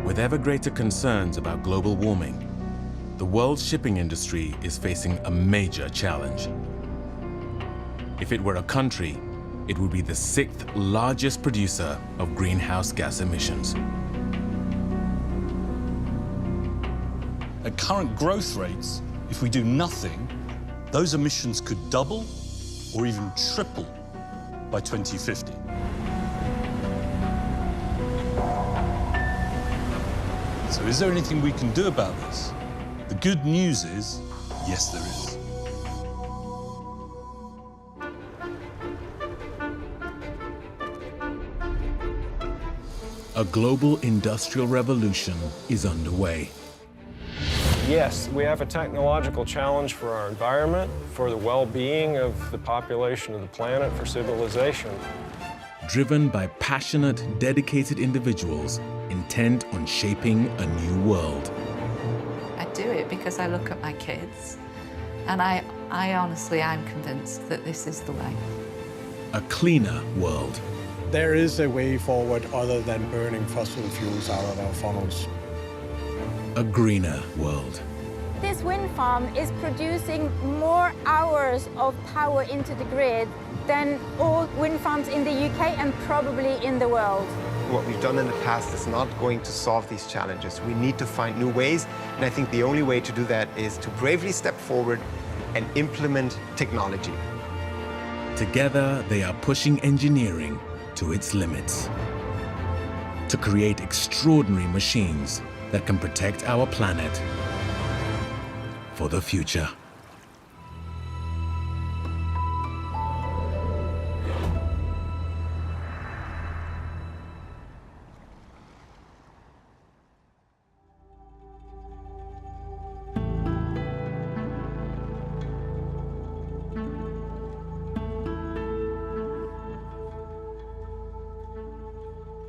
With ever greater concerns about global warming, the world's shipping industry is facing a major challenge. If it were a country, it would be the 6th largest producer of greenhouse gas emissions. At current growth rates, if we do nothing, those emissions could double or even triple by 2050. So is there anything we can do about this? The good news is, yes, there is. A global industrial revolution is underway. Yes, we have a technological challenge for our environment, for the well-being of the population of the planet, for civilization. Driven by passionate, dedicated individuals intent on shaping a new world. I do it because I look at my kids, and I honestly am convinced that this is the way. A cleaner world. There is a way forward other than burning fossil fuels out of our funnels. A greener world. This wind farm is producing more hours of power into the grid than all wind farms in the UK and probably in the world. What we've done in the past is not going to solve these challenges. We need to find new ways, and I think the only way to do that is to bravely step forward and implement technology. Together, they are pushing engineering to its limits to create extraordinary machines that can protect our planet for the future.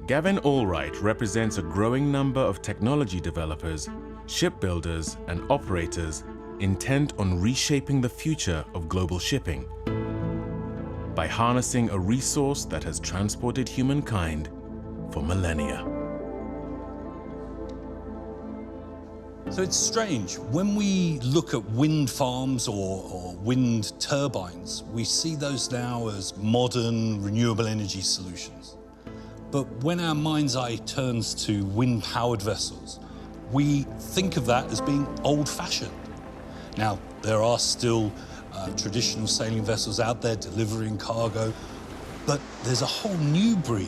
Gavin Allwright represents a growing number of technology developers, shipbuilders, and operators intent on reshaping the future of global shipping by harnessing a resource that has transported humankind for millennia. So it's strange, when we look at wind farms or wind turbines, we see those now as modern renewable energy solutions. But when our mind's eye turns to wind-powered vessels, we think of that as being old-fashioned. Now, there are still traditional sailing vessels out there delivering cargo, but there's a whole new breed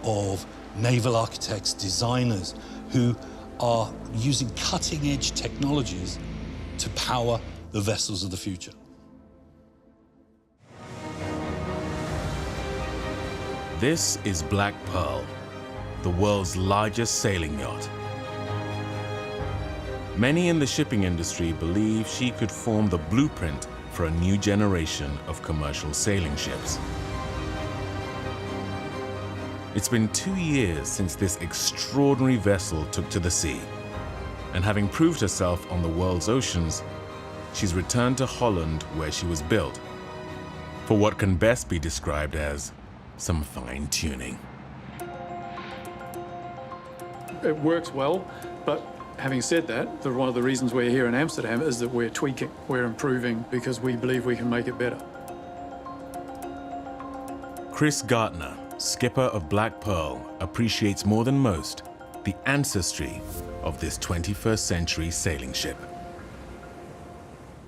of naval architects, designers, who are using cutting-edge technologies to power the vessels of the future. This is Black Pearl, the world's largest sailing yacht. Many in the shipping industry believe she could form the blueprint for a new generation of commercial sailing ships. It's been 2 years since this extraordinary vessel took to the sea, and having proved herself on the world's oceans, she's returned to Holland where she was built, for what can best be described as some fine-tuning. It works well, but having said that, one of the reasons we're here in Amsterdam is that we're tweaking, we're improving, because we believe we can make it better. Chris Gartner, skipper of Black Pearl, appreciates more than most the ancestry of this 21st century sailing ship.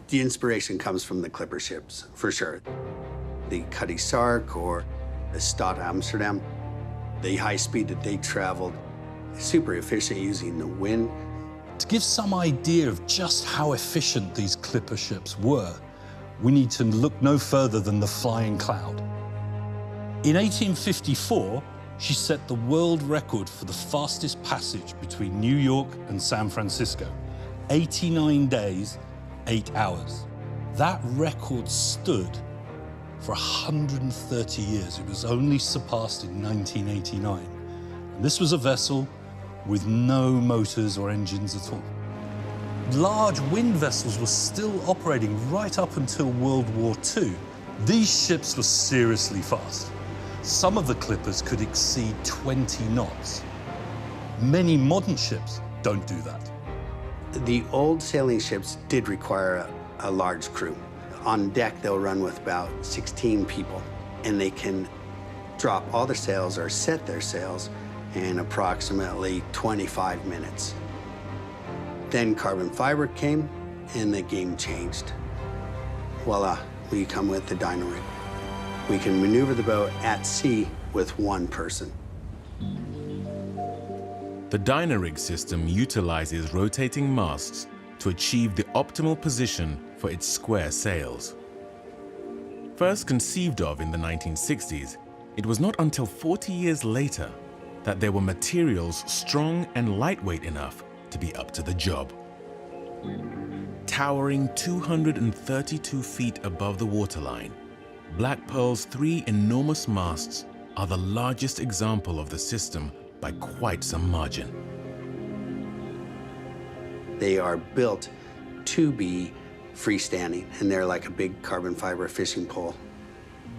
The inspiration comes from the clipper ships, for sure. The Cutty Sark or the Stad Amsterdam, the high speed that they traveled, super efficient using the wind. To give some idea of just how efficient these clipper ships were, we need to look no further than the Flying Cloud. In 1854, she set the world record for the fastest passage between New York and San Francisco, 89 days, 8 hours. That record stood for 130 years. It was only surpassed in 1989. And this was a vessel with no motors or engines at all. Large wind vessels were still operating right up until World War II. These ships were seriously fast. Some of the clippers could exceed 20 knots. Many modern ships don't do that. The old sailing ships did require a large crew. On deck, they'll run with about 16 people, and they can drop all their sails or set their sails in approximately 25 minutes. Then carbon fiber came, and the game changed. Voila, we come with the Dynarig. We can maneuver the boat at sea with one person. The Dynarig system utilizes rotating masts to achieve the optimal position for its square sails. First conceived of in the 1960s, it was not until 40 years later that there were materials strong and lightweight enough to be up to the job. Towering 232 feet above the waterline, Black Pearl's 3 enormous masts are the largest example of the system by quite some margin. They are built to be freestanding, and they're like a big carbon fiber fishing pole.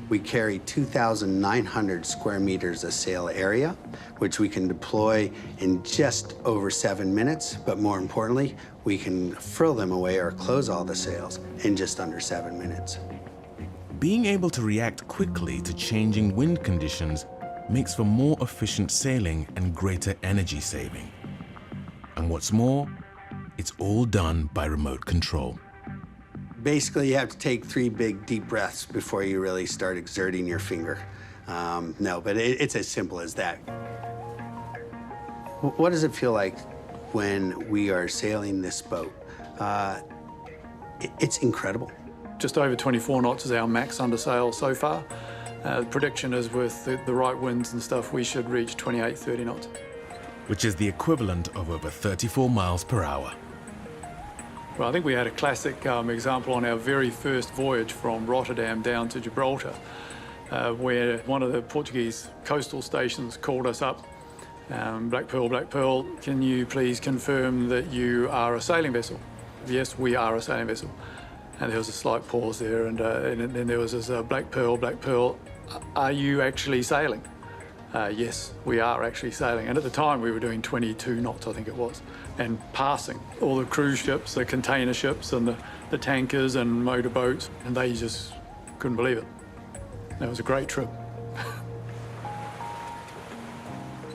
We carry 2,900 square meters of sail area, which we can deploy in just over 7 minutes, but more importantly, we can frill them away or close all the sails in just under 7 minutes. Being able to react quickly to changing wind conditions makes for more efficient sailing and greater energy saving. And what's more, it's all done by remote control. Basically, you have to take 3 big, deep breaths before you really start exerting your finger. No, but it's as simple as that. What does it feel like when we are sailing this boat? It's incredible. Just over 24 knots is our max under sail so far. The prediction is with the right winds and stuff, we should reach 28, 30 knots. Which is the equivalent of over 34 miles per hour. Well, I think we had a classic example on our very first voyage from Rotterdam down to Gibraltar, where one of the Portuguese coastal stations called us up. Black Pearl, can you please confirm that you are a sailing vessel? Yes, we are a sailing vessel. And there was a slight pause there, and then there was this Black Pearl, are you actually sailing? Yes, we are actually sailing. And at the time, we were doing 22 knots, I think it was, and passing all the cruise ships, the container ships, and the tankers and motorboats, and they just couldn't believe it. That was a great trip.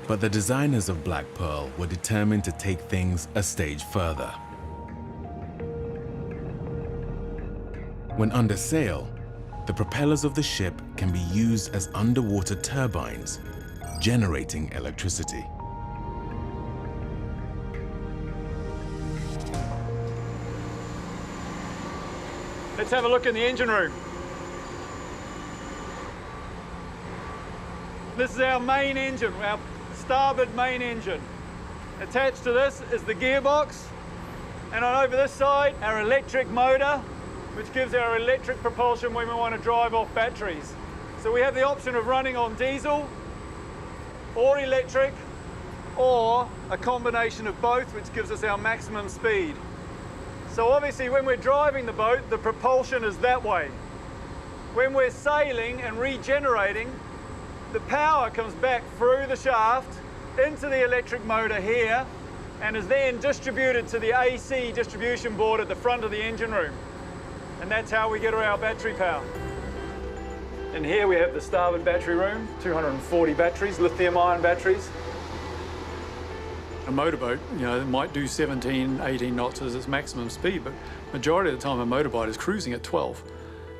But the designers of Black Pearl were determined to take things a stage further. When under sail, the propellers of the ship can be used as underwater turbines, generating electricity. Let's have a look in the engine room. This is our main engine, our starboard main engine. Attached to this is the gearbox, and on over this side, our electric motor, which gives our electric propulsion when we want to drive off batteries. So we have the option of running on diesel or electric, or a combination of both, which gives us our maximum speed. So obviously when we're driving the boat, the propulsion is that way. When we're sailing and regenerating, the power comes back through the shaft into the electric motor here, and is then distributed to the AC distribution board at the front of the engine room. And that's how we get our battery power. And here we have the starboard battery room, 240 batteries, lithium-ion batteries. A motorboat, you know, might do 17, 18 knots as its maximum speed, but majority of the time a motorboat is cruising at 12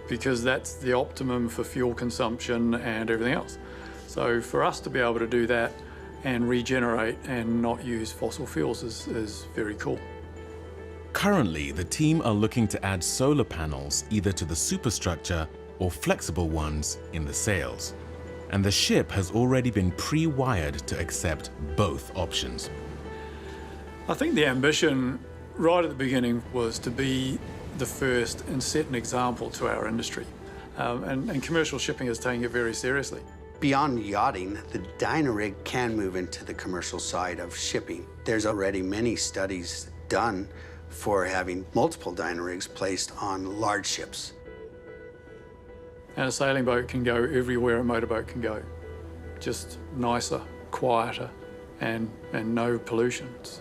because that's the optimum for fuel consumption and everything else. So for us to be able to do that and regenerate and not use fossil fuels is very cool. Currently, the team are looking to add solar panels either to the superstructure or flexible ones in the sails. And the ship has already been pre-wired to accept both options. I think the ambition right at the beginning was to be the first and set an example to our industry. And commercial shipping is taking it very seriously. Beyond yachting, the Dynarig can move into the commercial side of shipping. There's already many studies done for having multiple Dynarigs placed on large ships. And a sailing boat can go everywhere a motorboat can go. just nicer, quieter, and no pollutions.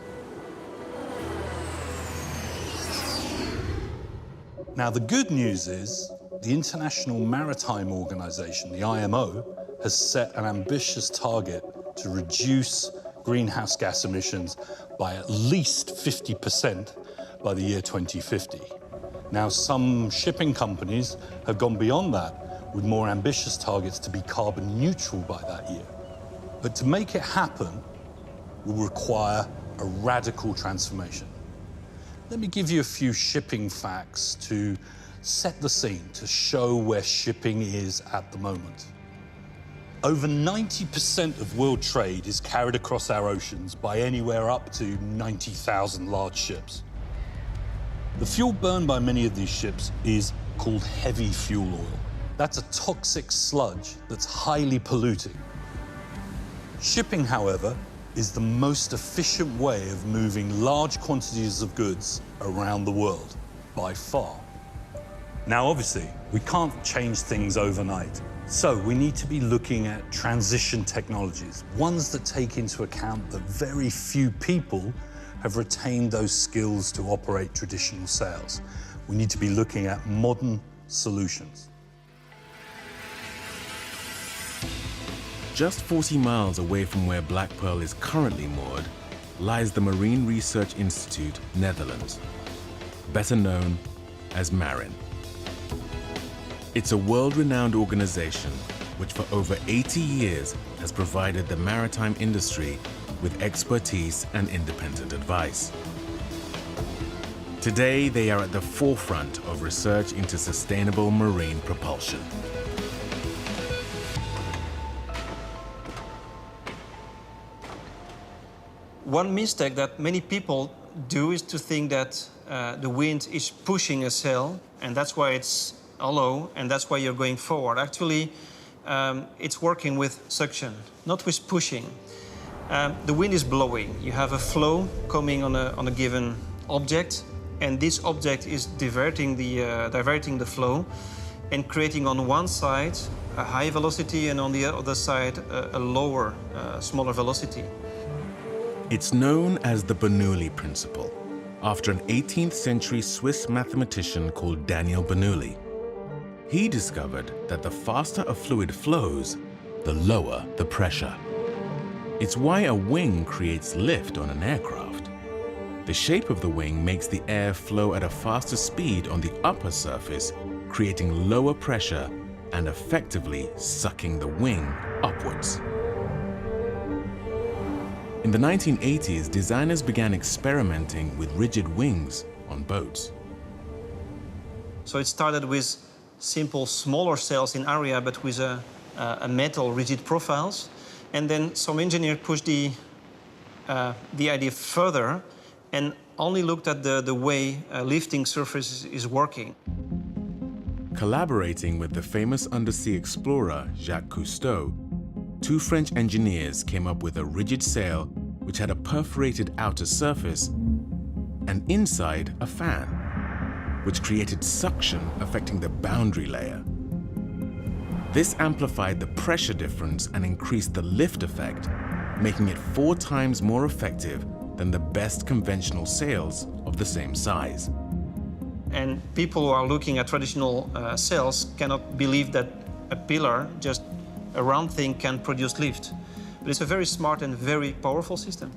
Now, the good news is the International Maritime Organization, the IMO, has set an ambitious target to reduce greenhouse gas emissions by at least 50% by the year 2050. Now, some shipping companies have gone beyond that with more ambitious targets to be carbon neutral by that year. But to make it happen will require a radical transformation. Let me give you a few shipping facts to set the scene, to show where shipping is at the moment. Over 90% of world trade is carried across our oceans by anywhere up to 90,000 large ships. The fuel burned by many of these ships is called heavy fuel oil. That's a toxic sludge that's highly polluting. Shipping, however, is the most efficient way of moving large quantities of goods around the world, by far. Now, obviously, we can't change things overnight. So we need to be looking at transition technologies, ones that take into account that very few people have retained those skills to operate traditional sails. We need to be looking at modern solutions. Just 40 miles away from where Black Pearl is currently moored lies the Marine Research Institute, Netherlands, better known as MARIN. It's a world-renowned organization which for over 80 years has provided the maritime industry with expertise and independent advice. Today, they are at the forefront of research into sustainable marine propulsion. One mistake that many people do is to think that the wind is pushing a sail, and that's why it's hollow, and that's why you're going forward. Actually, it's working with suction, not with pushing. The wind is blowing. You have a flow coming on a given object, and this object is diverting the flow and creating on one side a high velocity and on the other side a lower, smaller velocity. It's known as the Bernoulli principle, after an 18th century Swiss mathematician called Daniel Bernoulli. He discovered that the faster a fluid flows, the lower the pressure. It's why a wing creates lift on an aircraft. The shape of the wing makes the air flow at a faster speed on the upper surface, creating lower pressure and effectively sucking the wing upwards. In the 1980s, designers began experimenting with rigid wings on boats. So it started with simple, smaller sails in area, but with a metal rigid profiles. And then some engineer pushed the idea further and only looked at the way a lifting surface is working. Collaborating with the famous undersea explorer Jacques Cousteau, two French engineers came up with a rigid sail which had a perforated outer surface and inside a fan, which created suction affecting the boundary layer. This amplified the pressure difference and increased the lift effect, making it 4 times more effective than the best conventional sails of the same size. And people who are looking at traditional sails cannot believe that a pillar, just a round thing, can produce lift. But it's a very smart and very powerful system.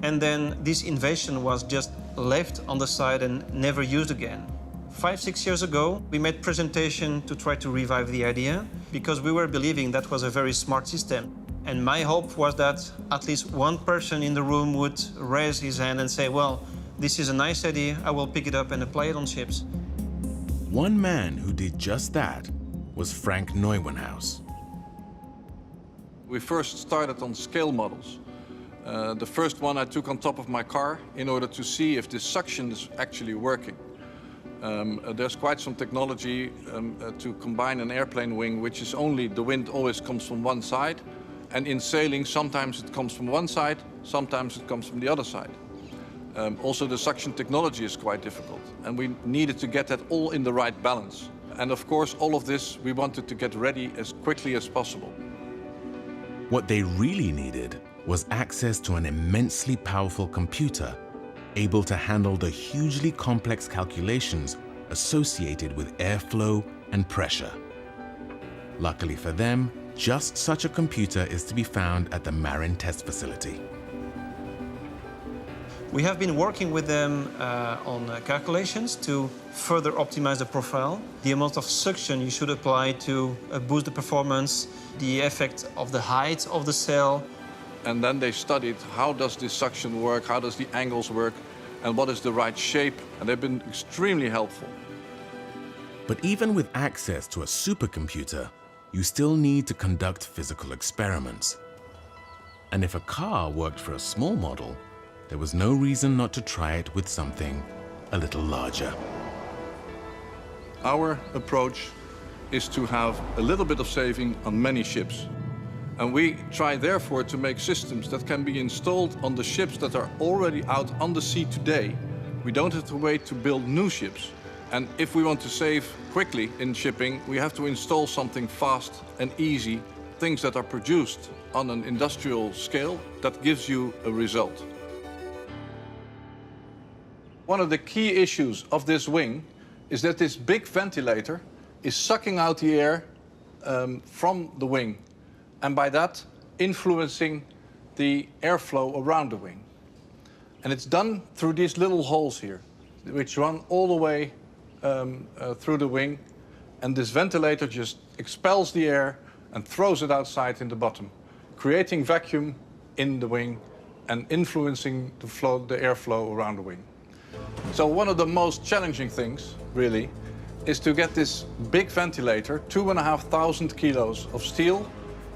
And then this invention was just left on the side and never used again. 5-6 years ago, we made presentation to try to revive the idea because we were believing that was a very smart system. And my hope was that at least one person in the room would raise his hand and say, well, this is a nice idea, I will pick it up and apply it on ships. One man who did just that was Frank Neuwenhuis. We first started on scale models. The first one I took on top of my car in order to see if this suction is actually working. There's quite some technology to combine an airplane wing, which is only the wind always comes from one side. And in sailing, sometimes it comes from one side, sometimes it comes from the other side. Also, the suction technology is quite difficult, and we needed to get that all in the right balance. And of course, all of this we wanted to get ready as quickly as possible. What they really needed was access to an immensely powerful computer able to handle the hugely complex calculations associated with airflow and pressure. Luckily for them, just such a computer is to be found at the Marin test facility. We have been working with them on calculations to further optimize the profile, the amount of suction you should apply to boost the performance, the effect of the height of the sail. And then they studied how does this suction work, how does the angles work, and what is the right shape, and they've been extremely helpful. But even with access to a supercomputer, you still need to conduct physical experiments. And if a car worked for a small model, there was no reason not to try it with something a little larger. Our approach is to have a little bit of saving on many ships. And we try therefore to make systems that can be installed on the ships that are already out on the sea today. We don't have to wait to build new ships. And if we want to save quickly in shipping, we have to install something fast and easy, things that are produced on an industrial scale that gives you a result. One of the key issues of this wing is that this big ventilator is sucking out the air from the wing, and by that influencing the airflow around the wing. And it's done through these little holes here, which run all the way through the wing, and this ventilator just expels the air and throws it outside in the bottom, creating vacuum in the wing and influencing the airflow around the wing. So one of the most challenging things, really, is to get this big ventilator, 2,500 kilos of steel,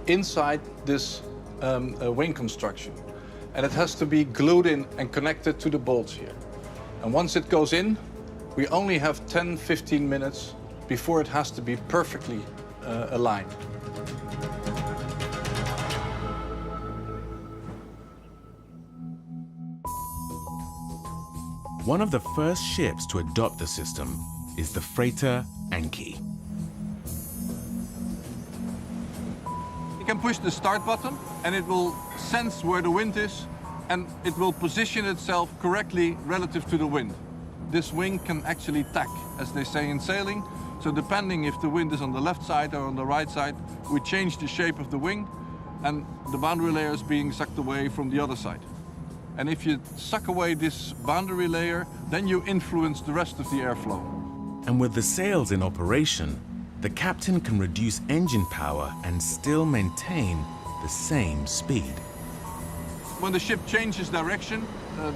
inside this wing construction. And it has to be glued in and connected to the bolts here. And once it goes in, we only have 10-15 minutes before it has to be perfectly aligned. One of the first ships to adopt the system is the freighter Anki. You can push the start button and it will sense where the wind is and it will position itself correctly relative to the wind. This wing can actually tack, as they say in sailing. So depending if the wind is on the left side or on the right side, we change the shape of the wing and the boundary layer is being sucked away from the other side. And if you suck away this boundary layer, then you influence the rest of the airflow. And with the sails in operation, the captain can reduce engine power and still maintain the same speed. When the ship changes direction,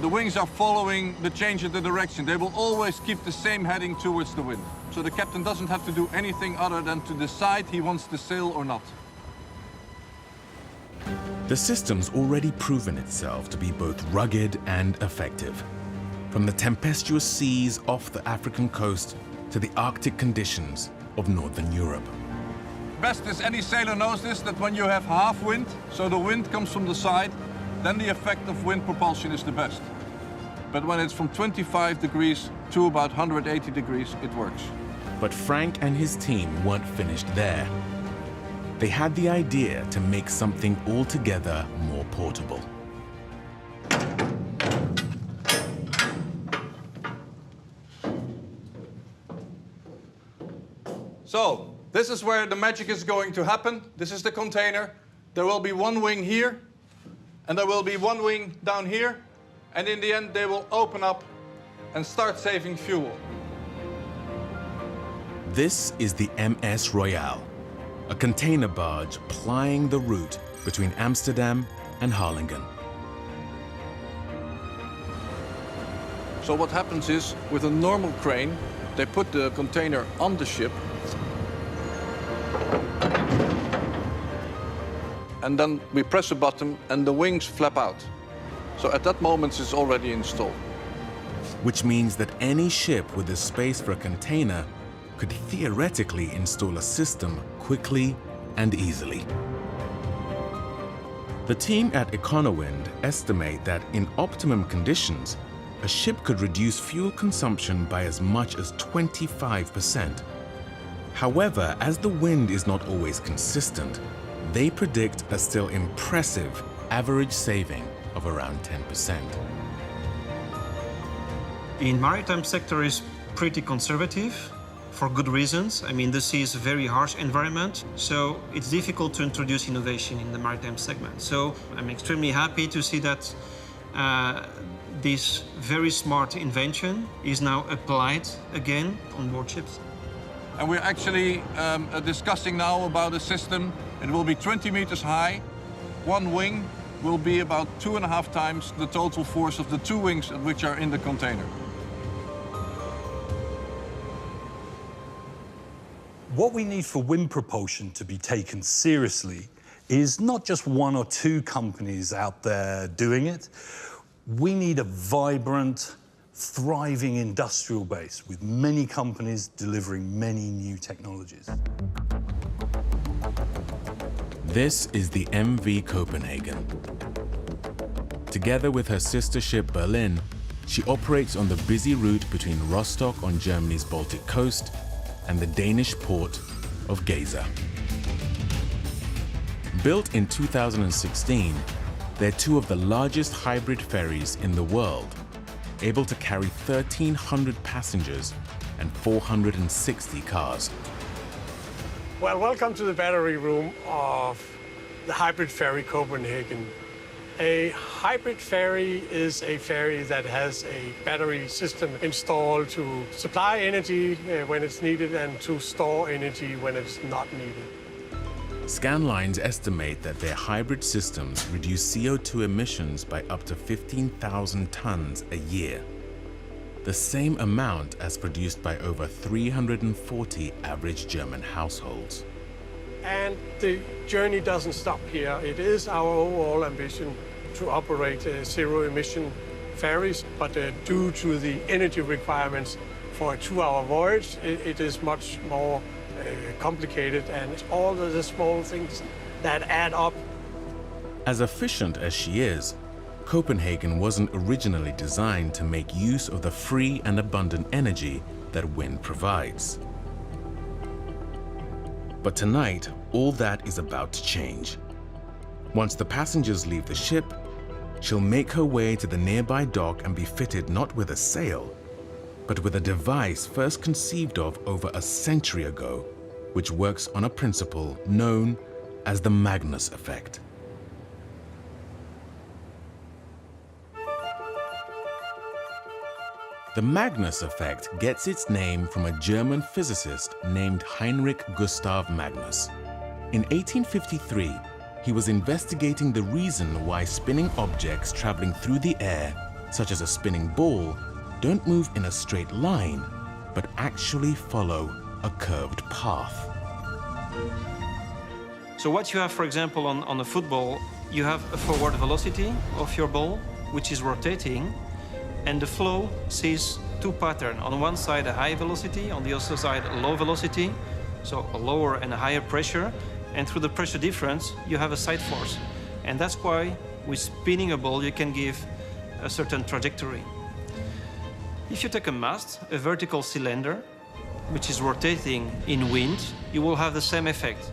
the wings are following the change of the direction. They will always keep the same heading towards the wind. So the captain doesn't have to do anything other than to decide he wants to sail or not. The system's already proven itself to be both rugged and effective. From the tempestuous seas off the African coast to the Arctic conditions of Northern Europe. Best as any sailor knows this, that when you have half wind, so the wind comes from the side, then the effect of wind propulsion is the best. But when it's from 25 degrees to about 180 degrees, it works. But Frank and his team weren't finished there. They had the idea to make something altogether more portable. So, this is where the magic is going to happen. This is the container. There will be one wing here, and there will be one wing down here, and in the end they will open up and start saving fuel. This is the MS Royale, a container barge plying the route between Amsterdam and Harlingen. So what happens is, with a normal crane, they put the container on the ship, and then we press a button and the wings flap out. So at that moment it's already installed. Which means that any ship with the space for a container could theoretically install a system quickly and easily. The team at Econowind estimate that in optimum conditions, a ship could reduce fuel consumption by as much as 25%. However, as the wind is not always consistent, they predict a still impressive average saving of around 10%. In maritime sector is pretty conservative for good reasons. I mean, the sea is a very harsh environment, so it's difficult to introduce innovation in the maritime segment. So I'm extremely happy to see that this very smart invention is now applied again on board ships. And we're actually discussing now about a system. It will be 20 meters high. One wing will be about 2.5 times the total force of the 2 wings which are in the container. What we need for wind propulsion to be taken seriously is not just 1 or 2 companies out there doing it. We need a vibrant, thriving industrial base with many companies delivering many new technologies. This is the MV Copenhagen. Together with her sister ship Berlin, she operates on the busy route between Rostock on Germany's Baltic coast and the Danish port of Gaza. Built in 2016, they're 2 of the largest hybrid ferries in the world, able to carry 1,300 passengers and 460 cars. Well, welcome to the battery room of the hybrid ferry Copenhagen. A hybrid ferry is a ferry that has a battery system installed to supply energy when it's needed and to store energy when it's not needed. Scanlines estimate that their hybrid systems reduce CO2 emissions by up to 15,000 tons a year, the same amount as produced by over 340 average German households. And the journey doesn't stop here. It is our overall ambition to operate zero-emission ferries, but due to the energy requirements for a 2-hour voyage, it is much more complicated, and it's all the small things that add up. As efficient as she is, Copenhagen wasn't originally designed to make use of the free and abundant energy that wind provides. But tonight, all that is about to change. Once the passengers leave the ship, she'll make her way to the nearby dock and be fitted not with a sail, but with a device first conceived of over a century ago, which works on a principle known as the Magnus effect. The Magnus effect gets its name from a German physicist named Heinrich Gustav Magnus. In 1853, he was investigating the reason why spinning objects traveling through the air, such as a spinning ball, don't move in a straight line, but actually follow a curved path. So what you have, for example, on a football, you have a forward velocity of your ball, which is rotating, and the flow sees 2 patterns. On one side, a high velocity, on the other side, a low velocity, so a lower and a higher pressure, and through the pressure difference, you have a side force. And that's why, with spinning a ball, you can give a certain trajectory. If you take a mast, a vertical cylinder, which is rotating in wind, you will have the same effect.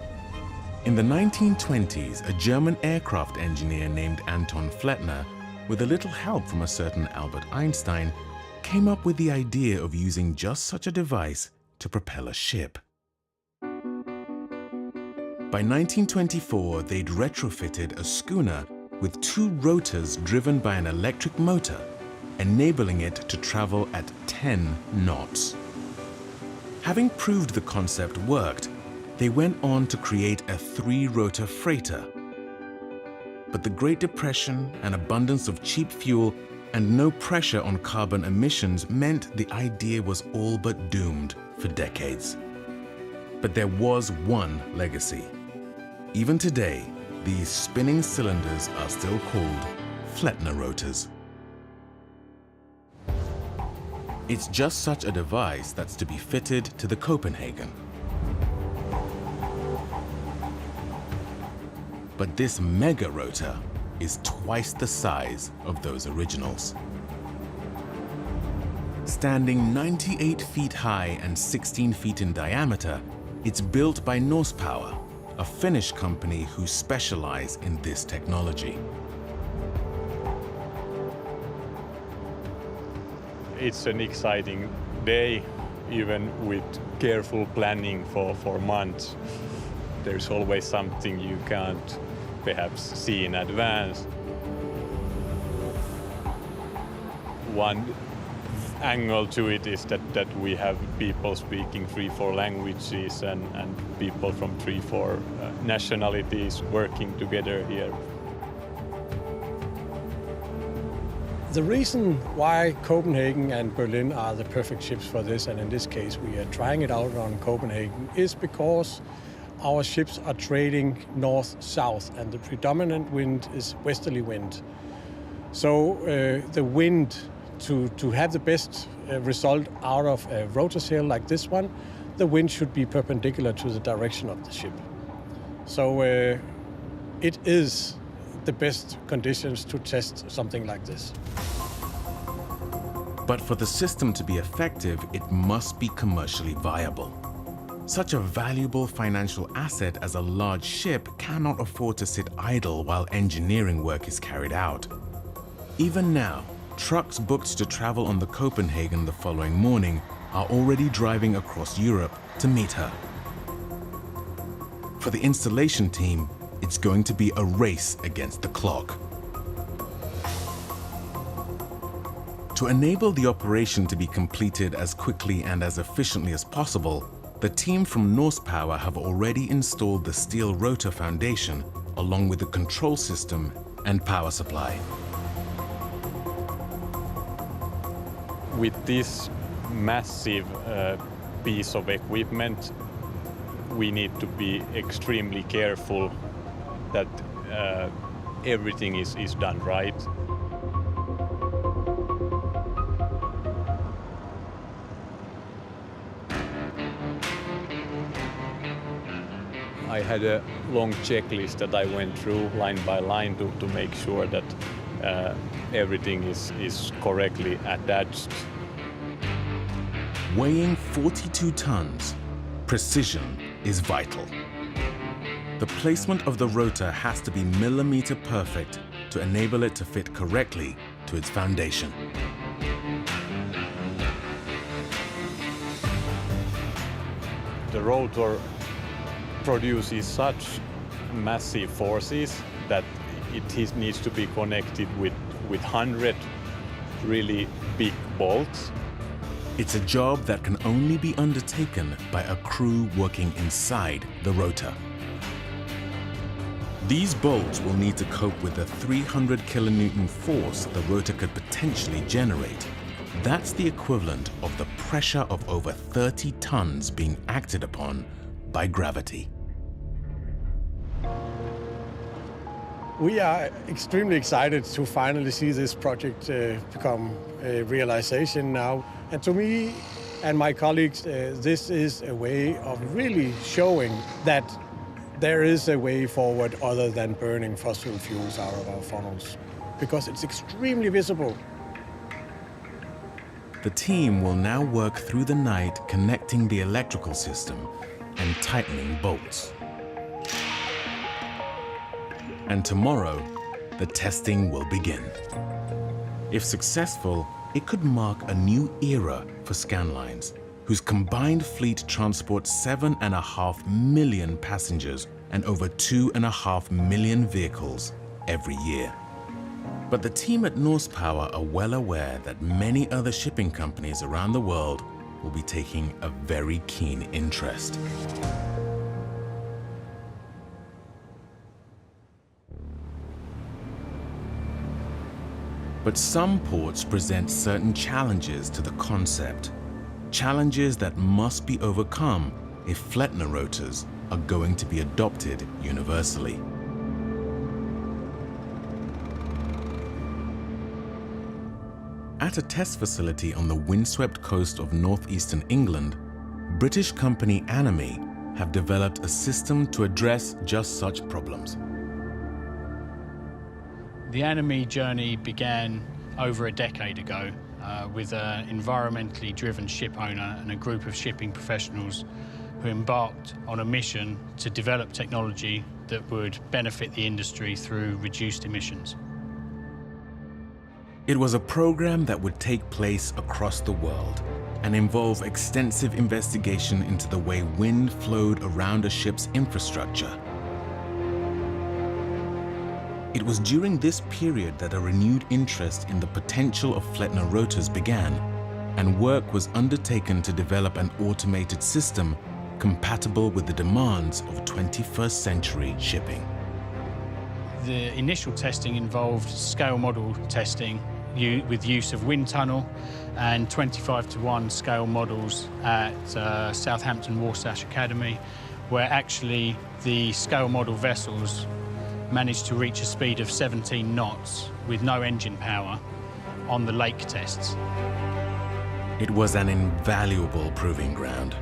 In the 1920s, a German aircraft engineer named Anton Flettner, with a little help from a certain Albert Einstein, came up with the idea of using just such a device to propel a ship. By 1924, they'd retrofitted a schooner with 2 rotors driven by an electric motor, enabling it to travel at 10 knots. Having proved the concept worked, they went on to create a 3-rotor freighter. But the Great Depression, an abundance of cheap fuel, and no pressure on carbon emissions meant the idea was all but doomed for decades. But there was one legacy. Even today, these spinning cylinders are still called Flettner rotors. It's just such a device that's to be fitted to the Copenhagen. But this mega rotor is twice the size of those originals. Standing 98 feet high and 16 feet in diameter, it's built by Norsepower, a Finnish company who specialize in this technology. It's an exciting day, even with careful planning for months. There's always something you can't perhaps see in advance. One angle to it is that we have people speaking 3-4 languages and people from 3-4 nationalities working together here. The reason why Copenhagen and Berlin are the perfect ships for this, and in this case we are trying it out on Copenhagen, is because our ships are trading north-south and the predominant wind is westerly wind. So the wind, to have the best result out of a rotor sail like this one, the wind should be perpendicular to the direction of the ship. So it is the best conditions to test something like this. But for the system to be effective, it must be commercially viable. Such a valuable financial asset as a large ship cannot afford to sit idle while engineering work is carried out. Even now, trucks booked to travel on the Copenhagen the following morning are already driving across Europe to meet her. For the installation team, it's going to be a race against the clock. To enable the operation to be completed as quickly and as efficiently as possible, the team from Norse Power have already installed the steel rotor foundation along with the control system and power supply. With this massive piece of equipment, we need to be extremely careful that everything is done right. I had a long checklist that I went through line by line to make sure that everything is correctly attached. Weighing 42 tons, precision is vital. The placement of the rotor has to be millimeter perfect to enable it to fit correctly to its foundation. The rotor produces such massive forces that it needs to be connected with 100 really big bolts. It's a job that can only be undertaken by a crew working inside the rotor. These bolts will need to cope with the 300 kilonewton force the rotor could potentially generate. That's the equivalent of the pressure of over 30 tons being acted upon by gravity. We are extremely excited to finally see this project become a realization now. And to me and my colleagues, this is a way of really showing that there is a way forward other than burning fossil fuels out of our funnels, because it's extremely visible. The team will now work through the night connecting the electrical system and tightening bolts. And tomorrow, the testing will begin. If successful, it could mark a new era for Scanlines, whose combined fleet transports 7.5 million passengers and over 2.5 million vehicles every year. But the team at Norse Power are well aware that many other shipping companies around the world will be taking a very keen interest. But some ports present certain challenges to the concept, challenges that must be overcome if Flettner rotors are going to be adopted universally. At a test facility on the windswept coast of northeastern England, British company Anime have developed a system to address just such problems. The Anime journey began over a decade ago with an environmentally driven ship owner and a group of shipping professionals who embarked on a mission to develop technology that would benefit the industry through reduced emissions. It was a program that would take place across the world and involve extensive investigation into the way wind flowed around a ship's infrastructure. It was during this period that a renewed interest in the potential of Flettner rotors began, and work was undertaken to develop an automated system compatible with the demands of 21st century shipping. The initial testing involved scale model testing with use of wind tunnel and 25:1 scale models at Southampton Warsash Academy, where actually the scale model vessels managed to reach a speed of 17 knots with no engine power on the lake tests. It was an invaluable proving ground.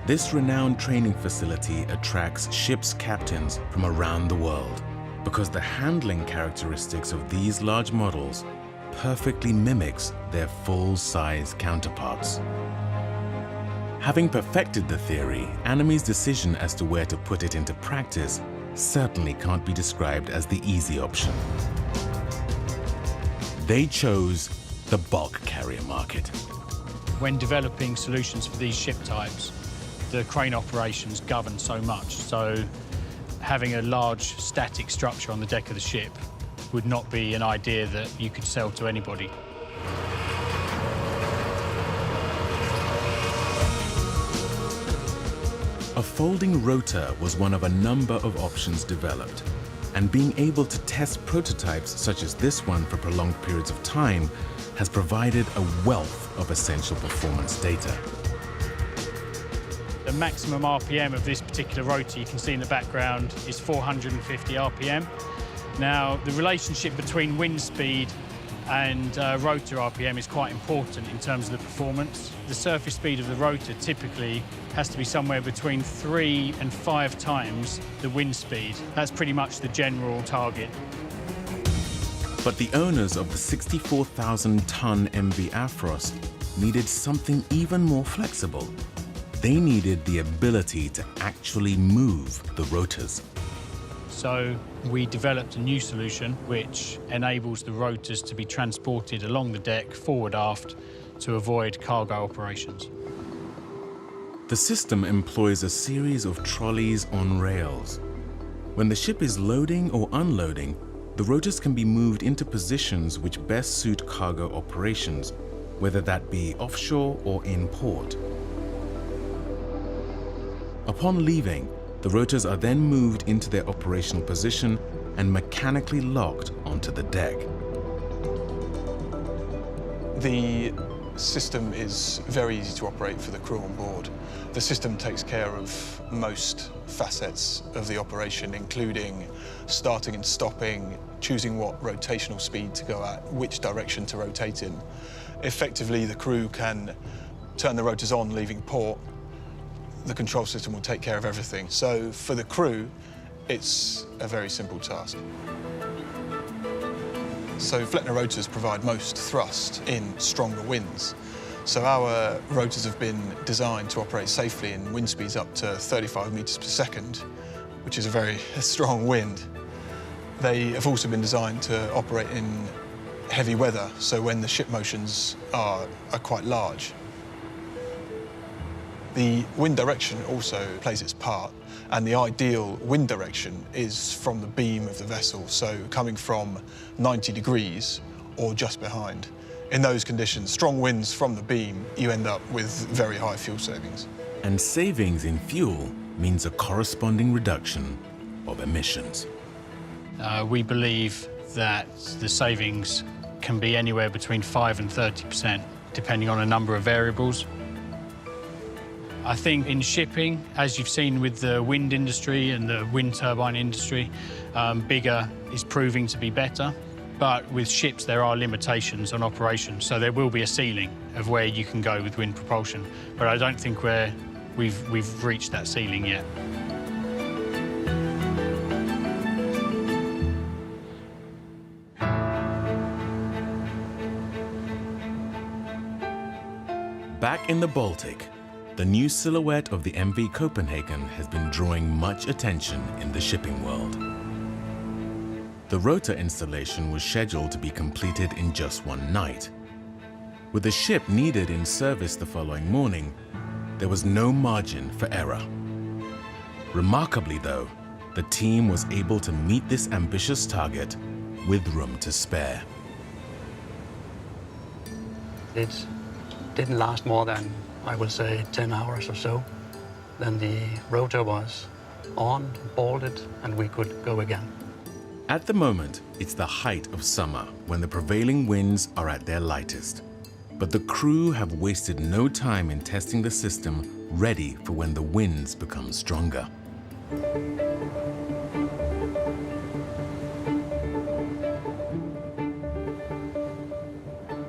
This renowned training facility attracts ship's captains from around the world because the handling characteristics of these large models perfectly mimics their full-size counterparts. Having perfected the theory, Anami's decision as to where to put it into practice certainly can't be described as the easy option. They chose the bulk carrier market. When developing solutions for these ship types, the crane operations govern so much, so having a large static structure on the deck of the ship would not be an idea that you could sell to anybody. A folding rotor was one of a number of options developed, and being able to test prototypes such as this one for prolonged periods of time has provided a wealth of essential performance data. The maximum RPM of this particular rotor you can see in the background is 450 RPM. Now, the relationship between wind speed and rotor RPM is quite important in terms of the performance. The surface speed of the rotor typically has to be somewhere between 3 and 5 times the wind speed. That's pretty much the general target. But the owners of the 64,000-ton MV Afros needed something even more flexible. They needed the ability to actually move the rotors. So we developed a new solution which enables the rotors to be transported along the deck, forward aft, to avoid cargo operations. The system employs a series of trolleys on rails. When the ship is loading or unloading, the rotors can be moved into positions which best suit cargo operations, whether that be offshore or in port. Upon leaving, the rotors are then moved into their operational position and mechanically locked onto the deck. The system is very easy to operate for the crew on board. The system takes care of most facets of the operation, including starting and stopping, choosing what rotational speed to go at, which direction to rotate in. Effectively, the crew can turn the rotors on leaving port. The control system will take care of everything. So for the crew, it's a very simple task. So Flettner rotors provide most thrust in stronger winds. So our rotors have been designed to operate safely in wind speeds up to 35 meters per second, which is a very strong wind. They have also been designed to operate in heavy weather, so when the ship motions are quite large. The wind direction also plays its part, and the ideal wind direction is from the beam of the vessel, so coming from 90 degrees or just behind. In those conditions, strong winds from the beam, you end up with very high fuel savings. And savings in fuel means a corresponding reduction of emissions. We believe that the savings can be anywhere between 5 and 30%, depending on a number of variables. I think in shipping, as you've seen with the wind industry and the wind turbine industry, bigger is proving to be better. But with ships, there are limitations on operation, so there will be a ceiling of where you can go with wind propulsion. But I don't think we've reached that ceiling yet. Back in the Baltic, the new silhouette of the MV Copenhagen has been drawing much attention in the shipping world. The rotor installation was scheduled to be completed in just one night. With the ship needed in service the following morning, there was no margin for error. Remarkably though, the team was able to meet this ambitious target with room to spare. It didn't last more than, I will say, 10 hours or so. Then the rotor was on, bolted, and we could go again. At the moment, it's the height of summer when the prevailing winds are at their lightest. But the crew have wasted no time in testing the system ready for when the winds become stronger.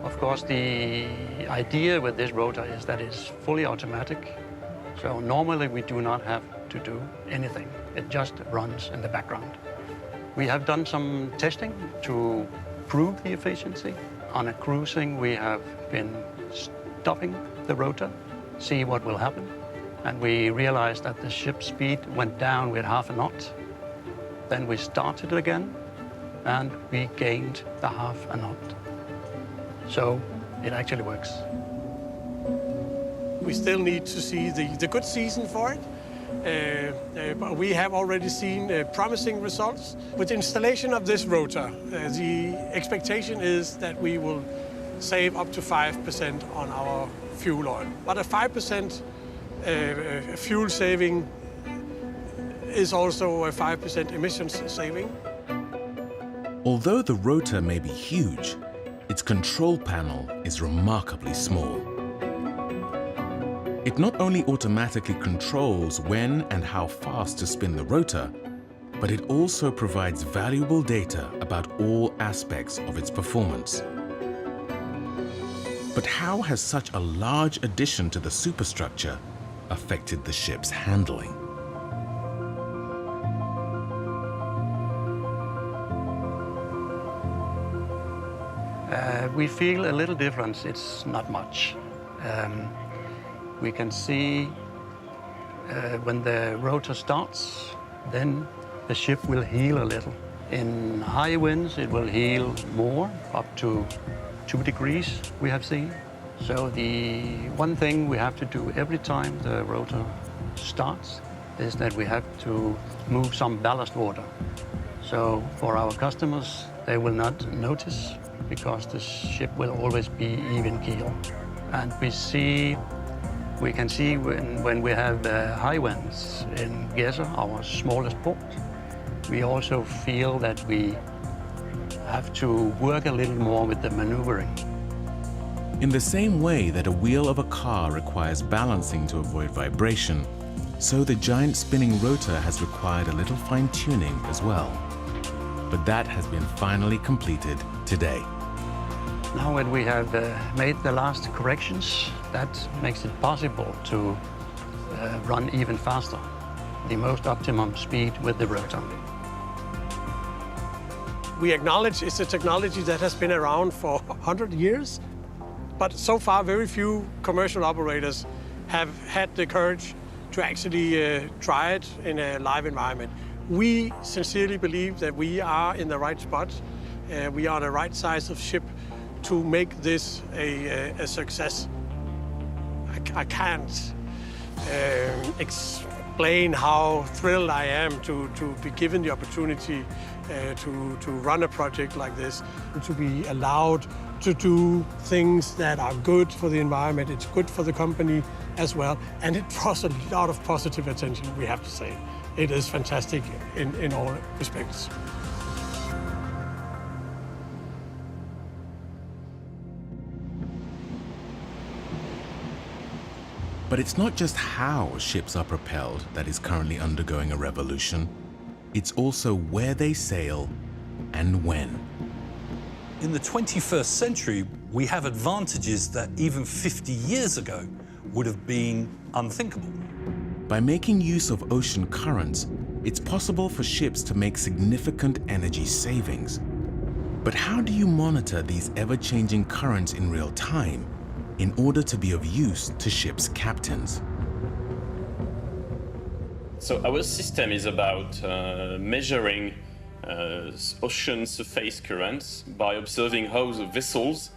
Of course, the idea with this rotor is that it's fully automatic. So normally we do not have to do anything. It just runs in the background. We have done some testing to prove the efficiency. On a cruising, we have been stopping the rotor, see what will happen. And we realized that the ship's speed went down with half a knot. Then we started again, and we gained the half a knot. So it actually works. We still need to see the good season for it. But we have already seen promising results. With the installation of this rotor, the expectation is that we will save up to 5% on our fuel oil. But a 5% fuel saving is also a 5% emissions saving. Although the rotor may be huge, its control panel is remarkably small. It not only automatically controls when and how fast to spin the rotor, but it also provides valuable data about all aspects of its performance. But how has such a large addition to the superstructure affected the ship's handling? We feel a little difference. It's not much. We can see when the rotor starts, then the ship will heel a little. In high winds, it will heel more, up to 2 degrees, we have seen. So the one thing we have to do every time the rotor starts is that we have to move some ballast water. So for our customers, they will not notice because the ship will always be even keel. And we can see when we have high winds in Gedser, our smallest port, we also feel that we have to work a little more with the maneuvering. In the same way that a wheel of a car requires balancing to avoid vibration, so the giant spinning rotor has required a little fine-tuning as well. But that has been finally completed today. Now when we have made the last corrections, that makes it possible to run even faster, the most optimum speed with the rotor. We acknowledge it's a technology that has been around for 100 years, but so far very few commercial operators have had the courage to actually try it in a live environment. We sincerely believe that we are in the right spot. We are the right size of ship to make this a success. I can't explain how thrilled I am to be given the opportunity to run a project like this, to be allowed to do things that are good for the environment. It's good for the company as well, and it draws a lot of positive attention, we have to say. It is fantastic in all respects. But it's not just how ships are propelled that is currently undergoing a revolution. It's also where they sail and when. In the 21st century, we have advantages that even 50 years ago would have been unthinkable. By making use of ocean currents, it's possible for ships to make significant energy savings. But how do you monitor these ever-changing currents in real time in order to be of use to ships' captains? So our system is about measuring ocean surface currents by observing how the vessels,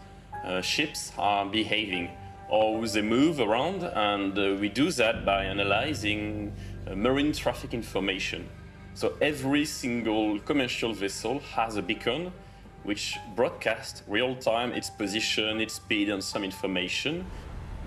ships are behaving, how they move around, and we do that by analyzing marine traffic information. So every single commercial vessel has a beacon which broadcasts real-time its position, its speed, and some information.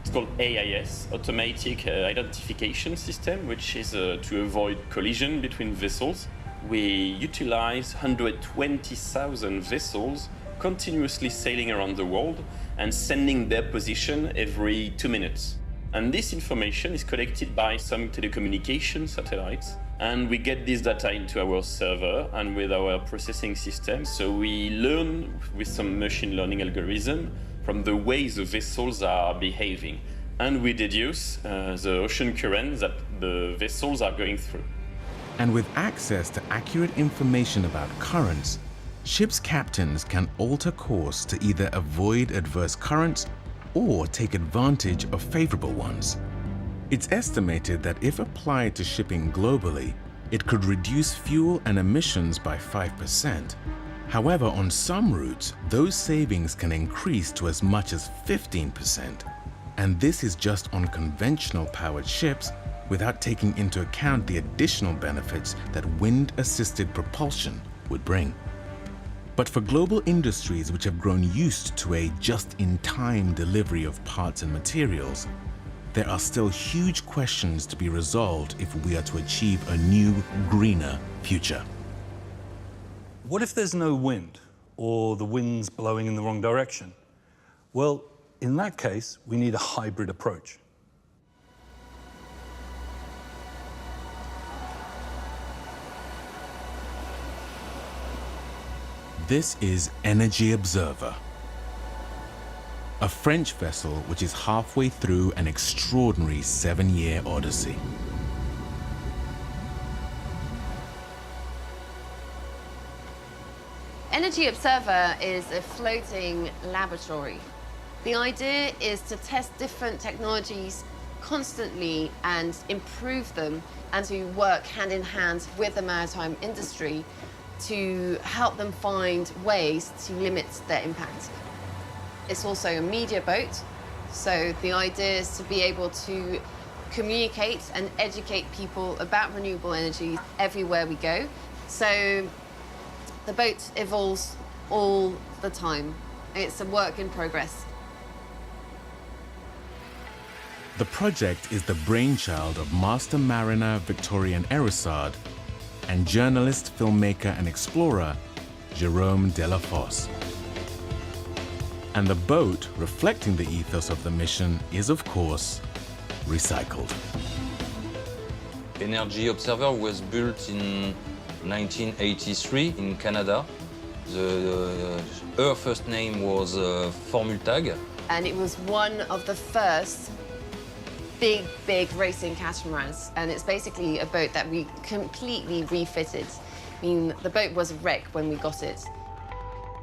It's called AIS, Automatic Identification System, which is to avoid collision between vessels. We utilize 120,000 vessels continuously sailing around the world and sending their position every 2 minutes. And this information is collected by some telecommunication satellites, and we get this data into our server and with our processing system. So we learn with some machine learning algorithm from the way the vessels are behaving. And we deduce the ocean current that the vessels are going through. And with access to accurate information about currents, ships' captains can alter course to either avoid adverse currents or take advantage of favorable ones. It's estimated that if applied to shipping globally, it could reduce fuel and emissions by 5%. However, on some routes, those savings can increase to as much as 15%. And this is just on conventional powered ships, without taking into account the additional benefits that wind-assisted propulsion would bring. But for global industries which have grown used to a just-in-time delivery of parts and materials, there are still huge questions to be resolved if we are to achieve a new, greener future. What if there's no wind, or the wind's blowing in the wrong direction? Well, in that case, we need a hybrid approach. This is Energy Observer, a French vessel which is halfway through an extraordinary 7-year odyssey. Energy Observer is a floating laboratory. The idea is to test different technologies constantly and improve them, and to work hand in hand with the maritime industry to help them find ways to limit their impact. It's also a media boat, so the idea is to be able to communicate and educate people about renewable energy everywhere we go. So the boat evolves all the time. It's a work in progress. The project is the brainchild of master mariner Victorien Erissard and journalist, filmmaker, and explorer Jérôme Delafosse. And the boat, reflecting the ethos of the mission, is of course recycled. Energy Observer was built in 1983 in Canada. Her first name was Formultag. And it was one of the first big racing catamarans. And it's basically a boat that we completely refitted. I mean, the boat was a wreck when we got it.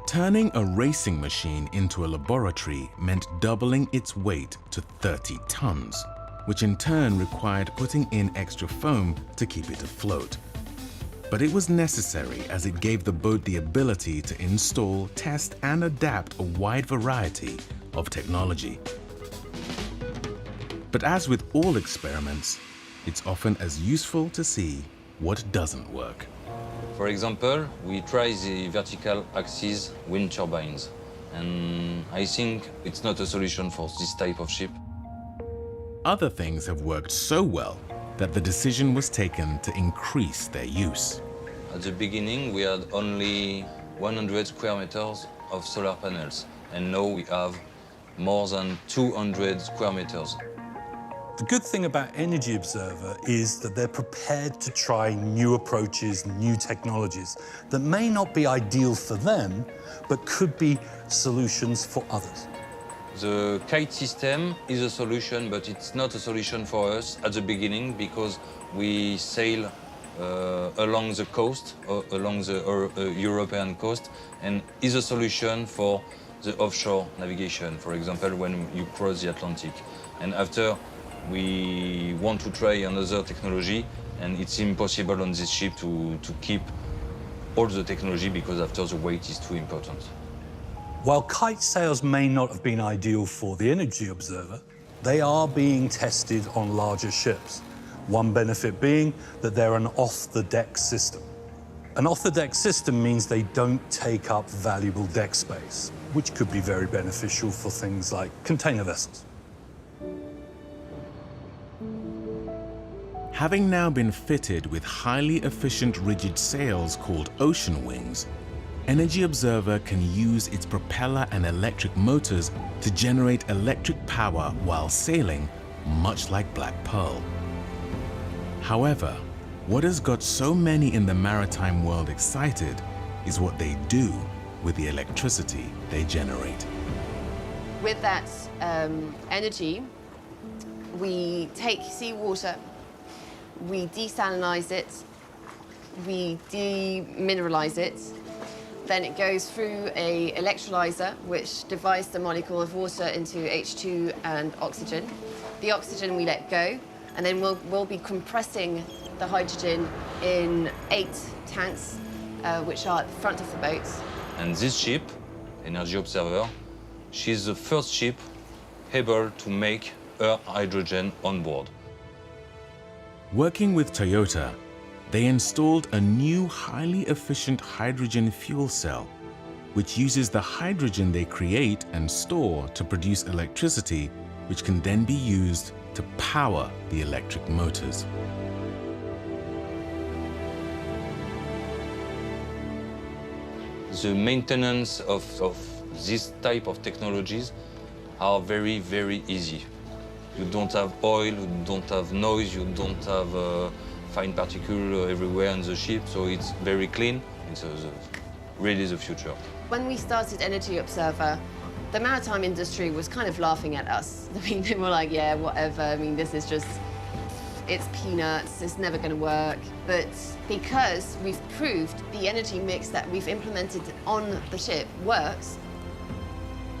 Turning a racing machine into a laboratory meant doubling its weight to 30 tons, which in turn required putting in extra foam to keep it afloat. But it was necessary as it gave the boat the ability to install, test, and adapt a wide variety of technology. But as with all experiments, it's often as useful to see what doesn't work. For example, we try the vertical axis wind turbines, and I think it's not a solution for this type of ship. Other things have worked so well that the decision was taken to increase their use. At the beginning, we had only 100 square meters of solar panels, and now we have more than 200 square meters. The good thing about Energy Observer is that they're prepared to try new approaches, new technologies that may not be ideal for them, but could be solutions for others. The kite system is a solution, but it's not a solution for us at the beginning because we sail along the coast, along the European coast, and is a solution for the offshore navigation, for example, when you cross the Atlantic. And after we want to try another technology, and it's impossible on this ship to keep all the technology because after the weight is too important. While kite sails may not have been ideal for the Energy Observer, they are being tested on larger ships. One benefit being that they're an off-the-deck system. An off-the-deck system means they don't take up valuable deck space, which could be very beneficial for things like container vessels. Having now been fitted with highly efficient rigid sails called ocean wings, Energy Observer can use its propeller and electric motors to generate electric power while sailing, much like Black Pearl. However, what has got so many in the maritime world excited is what they do with the electricity they generate. With that energy, we take seawater, we desalinize it, we demineralize it, then it goes through an electrolyzer which divides the molecule of water into H2 and oxygen. The oxygen we let go, and then we'll be compressing the hydrogen in 8 tanks, which are at the front of the boat. And this ship, Energy Observer, she's the first ship able to make her hydrogen on board. Working with Toyota, they installed a new highly efficient hydrogen fuel cell, which uses the hydrogen they create and store to produce electricity, which can then be used to power the electric motors. The maintenance of this type of technologies are very, very easy. You don't have oil, you don't have noise, you don't have fine particles everywhere on the ship, so it's very clean. It's really the future. When we started Energy Observer, the maritime industry was kind of laughing at us. I mean, they were like, yeah, whatever. I mean, this is just, it's peanuts, it's never going to work. But because we've proved the energy mix that we've implemented on the ship works,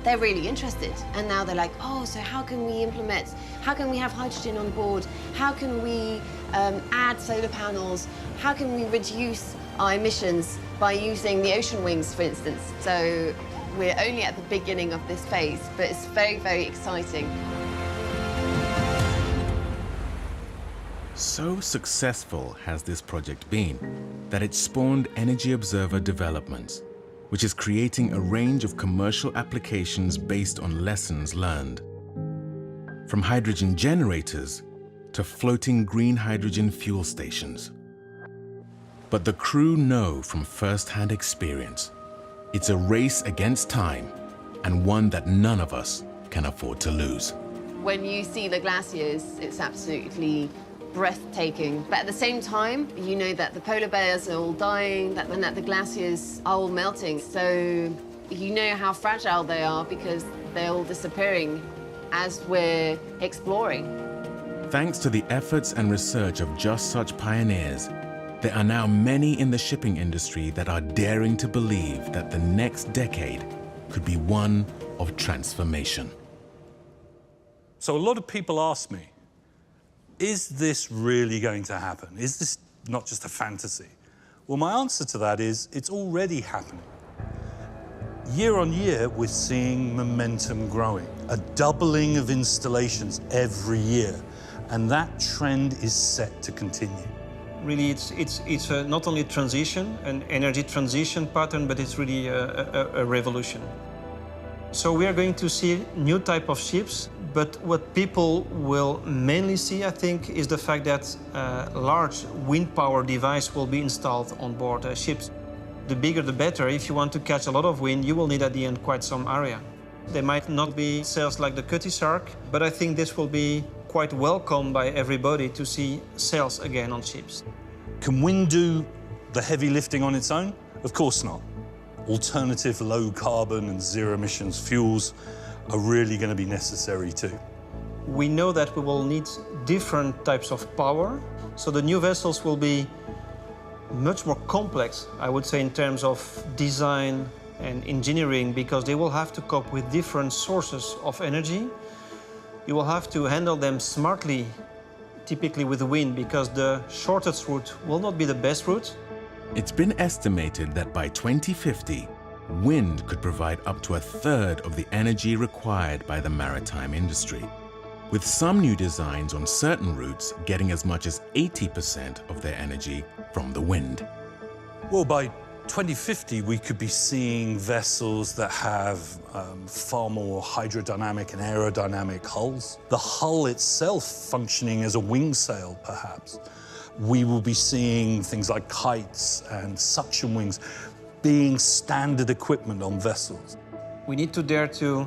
they're really interested. And now they're like, oh, so how can we implement, how can we have hydrogen on board? How can we add solar panels? How can we reduce our emissions by using the ocean wings, for instance? So we're only at the beginning of this phase, but it's very, very exciting. So successful has this project been that it spawned Energy Observer developments, which is creating a range of commercial applications based on lessons learned. From hydrogen generators to floating green hydrogen fuel stations. But the crew know from first-hand experience, it's a race against time and one that none of us can afford to lose. When you see the glaciers, it's absolutely breathtaking. But at the same time, you know that the polar bears are all dying, and that the glaciers are all melting. So you know how fragile they are because they're all disappearing as we're exploring. Thanks to the efforts and research of just such pioneers, there are now many in the shipping industry that are daring to believe that the next decade could be one of transformation. So a lot of people ask me, is this really going to happen? Is this not just a fantasy? Well, my answer to that is it's already happening. Year on year, we're seeing momentum growing, a doubling of installations every year, and that trend is set to continue. Really, it's not only a transition, an energy transition pattern, but it's really a revolution. So we are going to see new type of ships, but what people will mainly see, I think, is the fact that large wind power device will be installed on board ships. The bigger the better. If you want to catch a lot of wind, you will need at the end quite some area. There might not be sails like the Cutty Sark, but I think this will be quite welcome by everybody to see sails again on ships. Can wind do the heavy lifting on its own? Of course not. Alternative low carbon and zero emissions fuels are really going to be necessary too. We know that we will need different types of power, so the new vessels will be much more complex, I would say, in terms of design and engineering, because they will have to cope with different sources of energy. You will have to handle them smartly typically with wind, because the shortest route will not be the best route. It's been estimated that by 2050, wind could provide up to a third of the energy required by the maritime industry, with some new designs on certain routes getting as much as 80% of their energy from the wind. Well, by 2050, we could be seeing vessels that have far more hydrodynamic and aerodynamic hulls. The hull itself functioning as a wing sail, perhaps. We will be seeing things like kites and suction wings being standard equipment on vessels. We need to dare to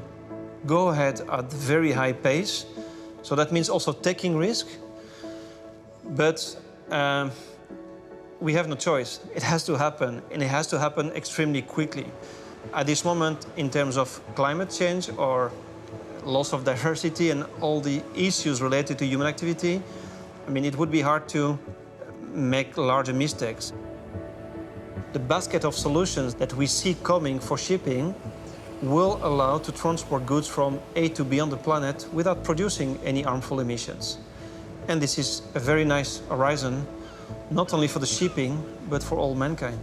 go ahead at very high pace. So that means also taking risk. But we have no choice. It has to happen, and it has to happen extremely quickly. At this moment, in terms of climate change or loss of diversity and all the issues related to human activity, I mean, it would be hard to make larger mistakes. The basket of solutions that we see coming for shipping will allow to transport goods from A to B on the planet without producing any harmful emissions. And this is a very nice horizon, not only for the shipping, but for all mankind.